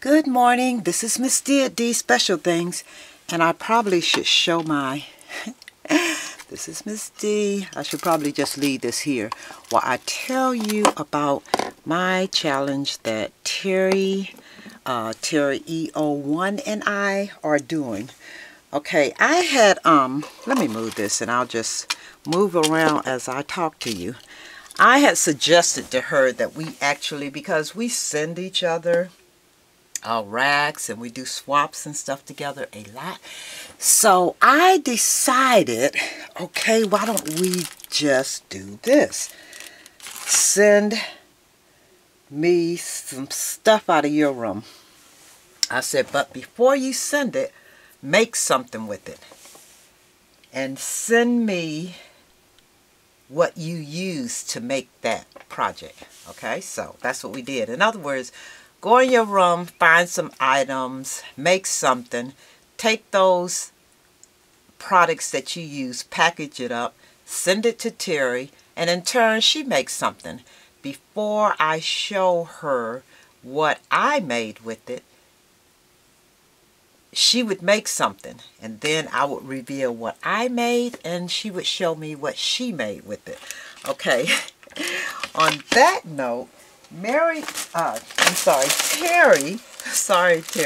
Good morning, this is Miss D at D Special Things, and I probably should show my, this is Miss D, I should probably just leave this here while I tell you about my challenge that Terry EO1 and I are doing. Okay, I had, let me move this and I'll just move around as I talk to you. I had suggested to her that we actually, because we send each other racks and we do swaps and stuff together a lot. So I decided, okay, why don't we just do this? Send me some stuff out of your room. I said, but before you send it, make something with it. And send me what you use to make that project. Okay, so that's what we did. In other words, go in your room, find some items, make something, take those products that you use, package it up, send it to Terry, and in turn she makes something. Before I show her what I made with it, she would make something, and then I would reveal what I made, and she would show me what she made with it. Okay, on that note, Terry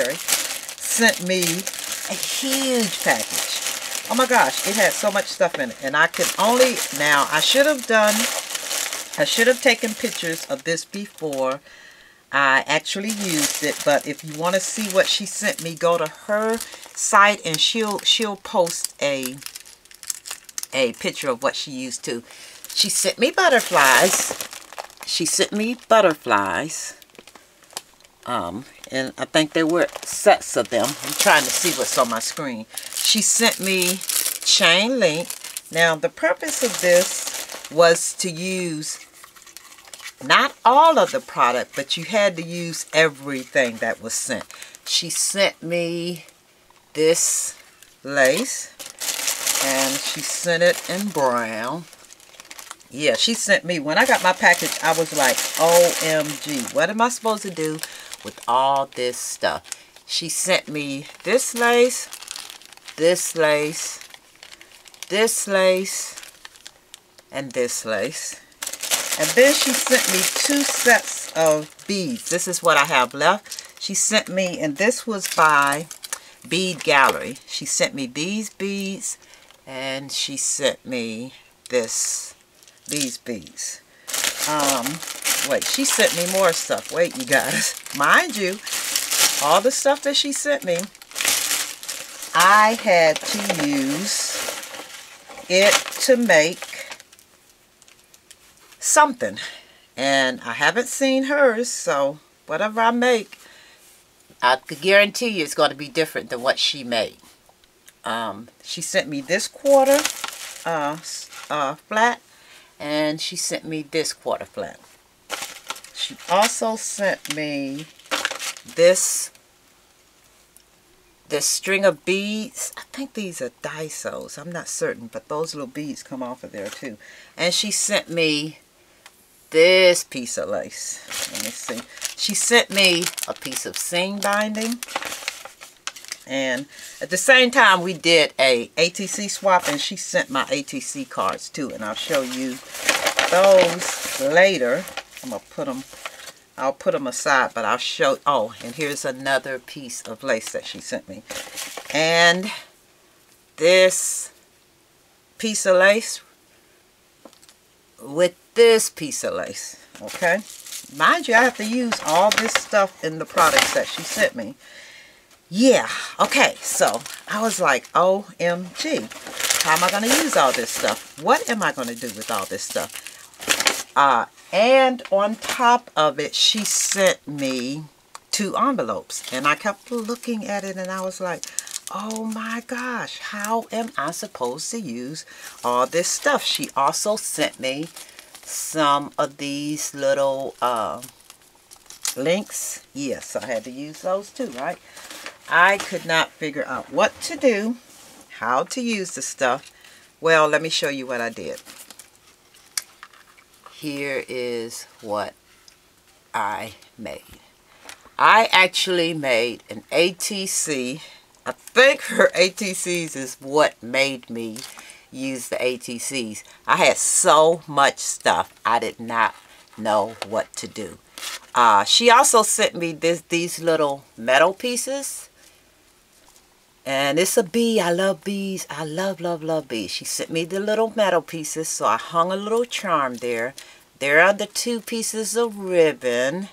sent me a huge package. Oh my gosh, it had so much stuff in it, and I could only, now I should have taken pictures of this before I actually used it, but if you want to see what she sent me, go to her site and she'll post a picture of what she used too. She sent me butterflies. And I think there were sets of them. I'm trying to see what's on my screen. She sent me chain link. Now the purpose of this was to use not all of the product, but you had to use everything that was sent. She sent me this lace, and she sent it in brown. Yeah, she sent me, when I got my package, I was like, OMG, what am I supposed to do with all this stuff? She sent me this lace, this lace, this lace, and this lace. And then she sent me 2 sets of beads. This is what I have left. She sent me, and this was by Bead Gallery. She sent me these beads, and she sent me these beads. Wait, she sent me more stuff. Wait, you guys. Mind you, all the stuff that she sent me, I had to use it to make something, and I haven't seen hers, so whatever I make, I could guarantee you it's going to be different than what she made. She sent me this quarter flat, and she sent me this quarter flat. She also sent me this string of beads. I think these are Daisos. I'm not certain, but those little beads come off of there too. And she sent me this piece of lace. Let me see. She sent me a piece of seam binding. And at the same time, we did a ATC swap, and she sent my ATC cards too. And I'll show you those later. I'll put them aside, but I'll show, oh, and here's another piece of lace that she sent me. And this piece of lace with this piece of lace, okay? Mind you, I have to use all this stuff in the products that she sent me. Yeah, okay, so I was like, OMG, how am I going to use all this stuff? What am I going to do with all this stuff? And on top of it, she sent me 2 envelopes. And I kept looking at it, and I was like, oh my gosh, how am I supposed to use all this stuff? She also sent me some of these little links. Yes, I had to use those too, right? I could not figure out what to do, how to use the stuff. Well, let me show you what I did. Here is what I made. I actually made an ATC. I think her ATCs is what made me use the ATCs. I had so much stuff I did not know what to do. She also sent me these little metal pieces. And it's a bee. I love bees. I love bees. She sent me the little metal pieces, so I hung a little charm there. There are the 2 pieces of ribbon.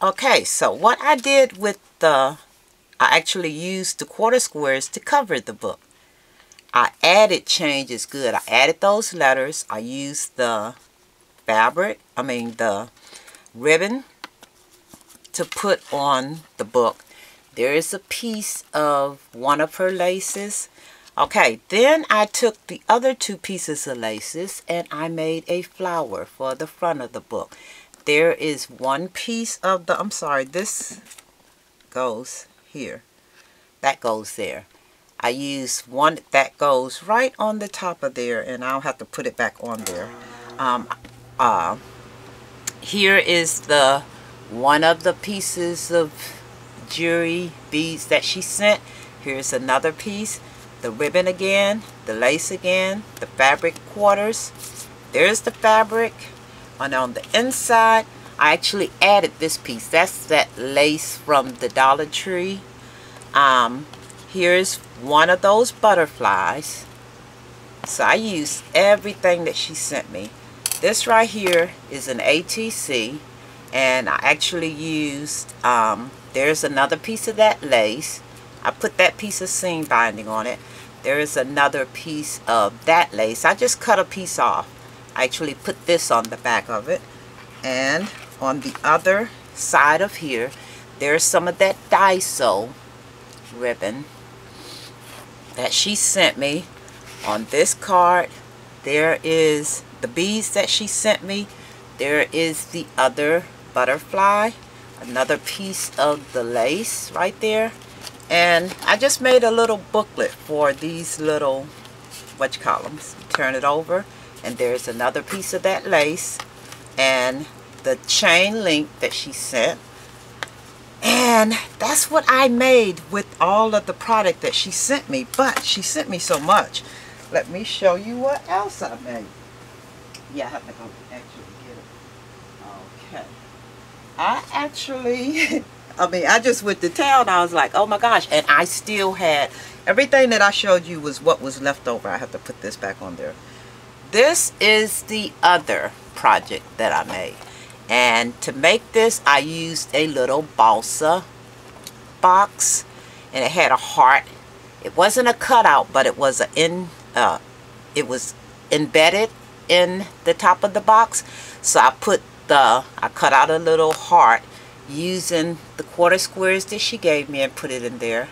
Okay, so what I did with I actually used the quarter squares to cover the book. I added change is good. I added those letters. I used the the ribbon to put on the book. There is a piece of one of her laces. Okay, then I took the other 2 pieces of laces and I made a flower for the front of the book. There is one piece of the, I'm sorry, this goes here. That goes there. I used one that goes right on the top of there, and I'll have to put it back on there. Here is the one of the pieces of jewelry beads that she sent. Here's another piece, the ribbon again, the lace again, the fabric quarters. There's the fabric. And on the inside, I actually added this piece. That's that lace from the Dollar Tree. Here's one of those butterflies. So I used everything that she sent me. This right here is an ATC, and I actually used, there's another piece of that lace. I put that piece of seam binding on it. There is another piece of that lace. I just cut a piece off. I actually put this on the back of it. And on the other side of here, there's some of that Daiso ribbon that she sent me. On this card, there is the beads that she sent me. There is the other butterfly, another piece of the lace right there. And I just made a little booklet for these little, turn it over, and there's another piece of that lace and the chain link that she sent. And that's what I made with all of the product that she sent me. But she sent me so much. Let me show you what else I made. Yeah, I have to go actually get it. Okay. I actually, I just went to town. I was like, oh my gosh. And I still had, everything that I showed you was what was left over. I have to put this back on there. This is the other project that I made. And to make this, I used a little balsa box, and it had a heart. It wasn't a cutout, but it was it was embedded in the top of the box. So I cut out a little heart using the quarter squares that she gave me and put it in there.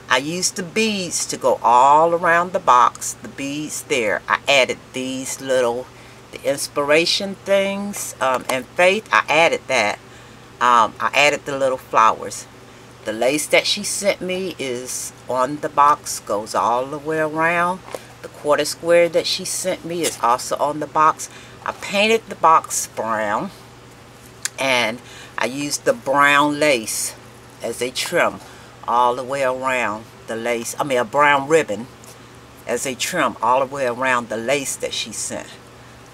I used the beads to go all around the box. The beads there. I added these little the inspiration things and faith. I added that. I added the little flowers. The lace that she sent me is on the box, goes all the way around. The quarter square that she sent me is also on the box. I painted the box brown, and I used the brown lace as a trim all the way around the lace. A brown ribbon as a trim all the way around the lace that she sent.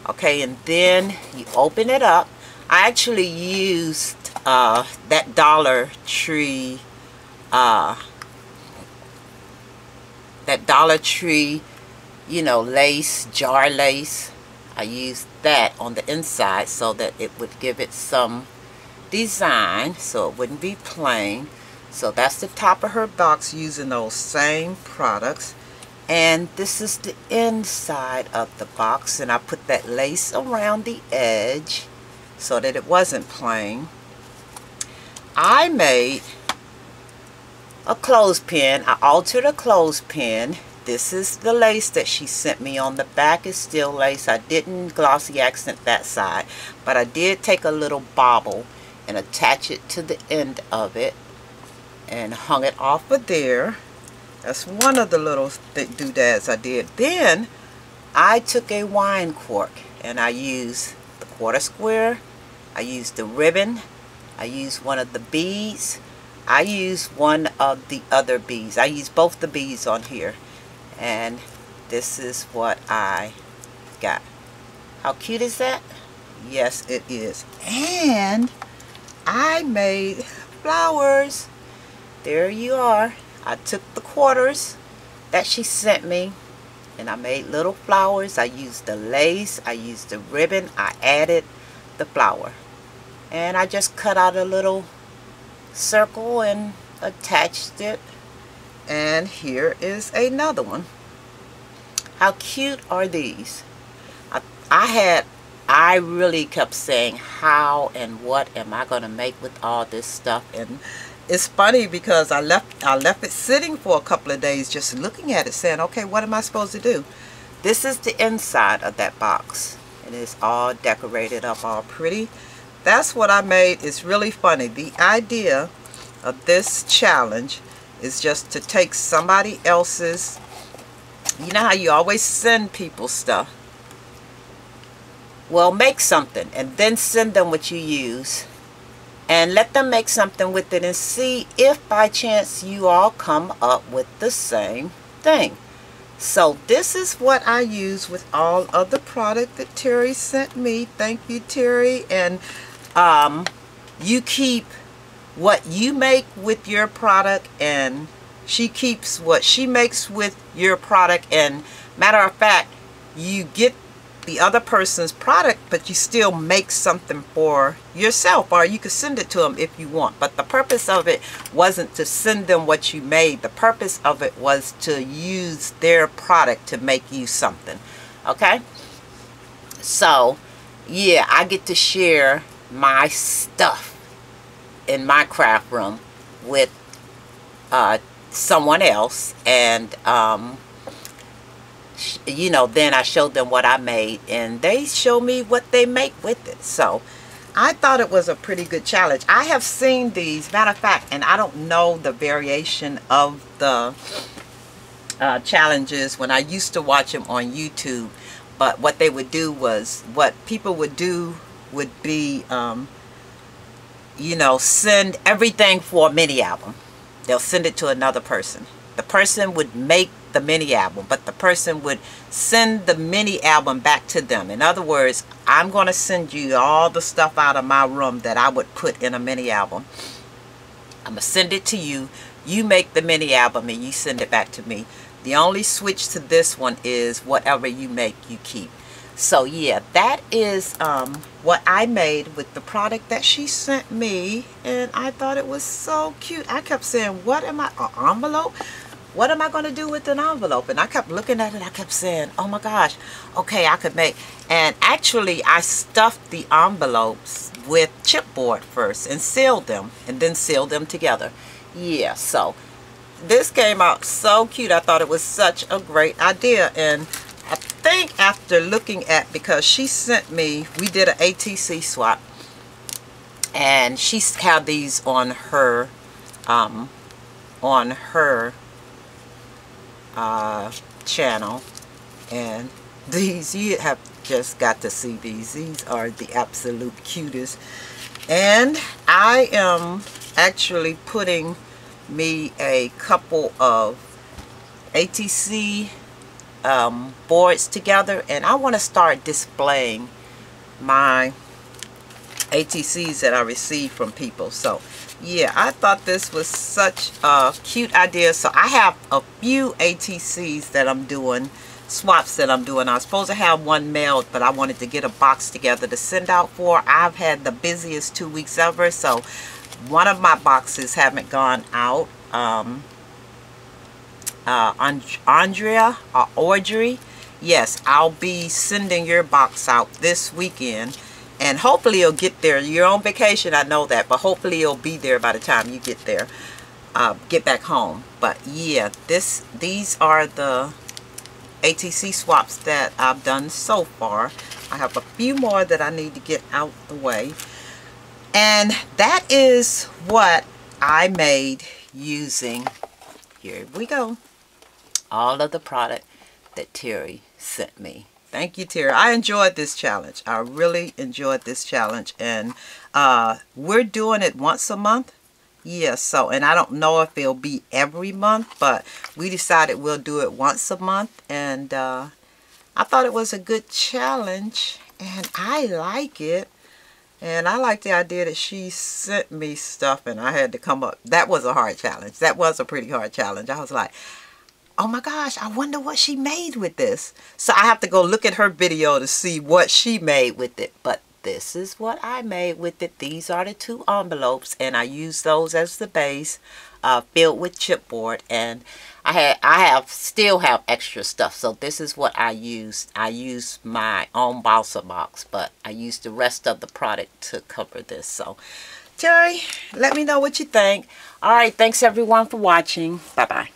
Okay, and then you open it up. I actually used that Dollar Tree, lace, jar lace. I used that on the inside so that it would give it some design, so it wouldn't be plain. So that's the top of her box using those same products. And this is the inside of the box, and I put that lace around the edge so that it wasn't plain. I made a clothespin. I altered a clothespin. This is the lace that she sent me. On the back is still lace. I didn't glossy accent that side, but I did take a little bobble and attach it to the end of it and hung it off of there. That's one of the little doodads I did. Then I took a wine cork and I used the quarter square. I used the ribbon. I use one of the beads. I use one of the other beads. I use both the beads on here. And this is what I got. How cute is that? Yes, it is. And I made flowers. There you are. I took the quarters that she sent me and I made little flowers. I used the lace, I used the ribbon, I added the flower. And I just cut out a little circle and attached it. And here is another one. How cute are these? I really kept saying, how and what am I going to make with all this stuff? And it's funny because I left it sitting for a couple of days just looking at it saying, okay, what am I supposed to do? This is the inside of that box. And it's all decorated up all pretty. That's what I made. It's really funny. The idea of this challenge is just to take somebody else's, you know how you always send people stuff? Well, make something and then send them what you use and let them make something with it and see if by chance you all come up with the same thing. So this is what I use with all of the product that Terry sent me. Thank you, Terry. And you keep what you make with your product and she keeps what she makes with your product. And matter of fact, you get the other person's product, but you still make something for yourself, or you could send it to them if you want. But the purpose of it wasn't to send them what you made. The purpose of it was to use their product to make you something. Okay? So, yeah, I get to share my stuff in my craft room with someone else, and you know, then I showed them what I made and they show me what they make with it. So I thought it was a pretty good challenge. I have seen these, matter of fact, and I don't know the variation of the challenges when I used to watch them on YouTube, but what they would do was, what people would do would be, you know, send everything for a mini album. They'll send it to another person. The person would make the mini album, but the person would send the mini album back to them. In other words, I'm going to send you all the stuff out of my room that I would put in a mini album. I'm going to send it to you. You make the mini album and you send it back to me. The only switch to this one is whatever you make, you keep. So yeah, that is what I made with the product that she sent me, and I thought it was so cute. I kept saying, what am I, an envelope? What am I going to do with an envelope? And I kept looking at it. I kept saying, oh my gosh, okay, I could make. And actually, I stuffed the envelopes with chipboard first and sealed them, and then sealed them together. Yeah, so this came out so cute. I thought it was such a great idea. And I think after looking at, because she sent me, we did an ATC swap, and she had these on her channel, and these, you have just got to see these are the absolute cutest. And I am actually putting me a couple of ATC boards together, and I want to start displaying my ATCs that I received from people. So yeah, I thought this was such a cute idea. So I have a few ATCs that I'm doing, swaps that I'm doing. I was supposed to have one mailed, but I wanted to get a box together to send out for. I've had the busiest 2 weeks ever, so one of my boxes haven't gone out. Audrey, yes, I'll be sending your box out this weekend, and hopefully it'll get there. You're on vacation, I know that, but hopefully it'll be there by the time you get there, get back home. But yeah, these are the ATC swaps that I've done so far. I have a few more that I need to get out the way, and that is what I made using, here we go, all of the product that Terry sent me. Thank you, Terry. I enjoyed this challenge. I really enjoyed this challenge. And we're doing it once a month. Yes, so, and I don't know if it'll be every month, but we decided we'll do it once a month. And I thought it was a good challenge. And I like it. And I like the idea that she sent me stuff and I had to come up. That was a hard challenge. That was a pretty hard challenge. I was like, oh my gosh, I wonder what she made with this. So I have to go look at her video to see what she made with it. But this is what I made with it. These are the 2 envelopes and I used those as the base, filled with chipboard. And I still have extra stuff. So this is what I used. I used my own balsa box, but I used the rest of the product to cover this. So Terry, let me know what you think. All right, thanks everyone for watching. Bye-bye.